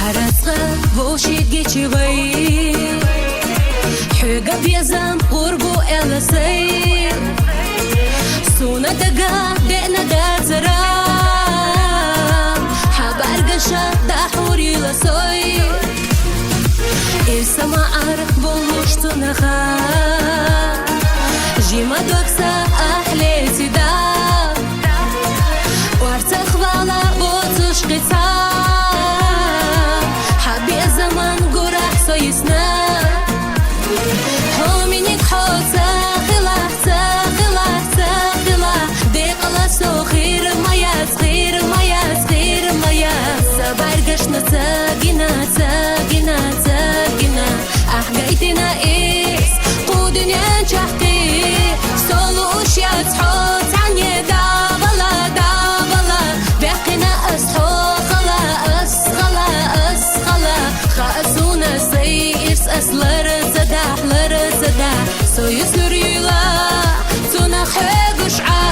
حرصغا وشيد جيتشيغي حقا بيزام قربو إلاسي سونا دقا دقنا دازرا حبارقشا دحوري لسوي إرسما عرق بوشتنا خا جيما دوكسا أحلي سيدا وارتخ بالا بوتش قيتا حبي الزمان قرح سويسنا هومينيك حوتا خلا خلا خلا ديقلا سو خير مايا صغير مايا صغير مايا سبارقشنا تاقينا تاقينا تاقينا أحقايتنا إيس قودنيا نشحقي سولو أشياء تحوت عني دابلا دابلا بقينا أسحو خلا أسخلا أسخلا خاسونا سيرس أسلر زدح لر زدح سويس نريلا تنخيق شعار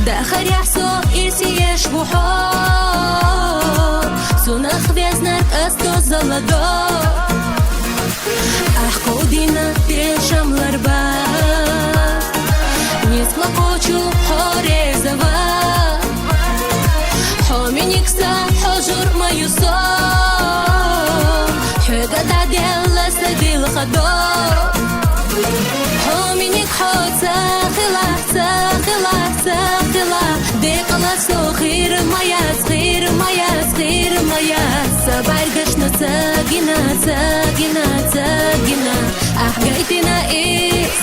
داخل يحسو إرسي يشبوحو سونخ بيزنك أستو زلدو أحكو دينا تيشام لربا نيسكلا قوچو حوريزوا حومينيكسا حجور مايوسو حوغا داديلا سديل خدو حومينيك حوتا خلا خلا خلا ديقلا سو خير مايا صغير مايا صغير مايا سبارقشنا تاقينا تاقينا تاقينا أحقايتنا إيس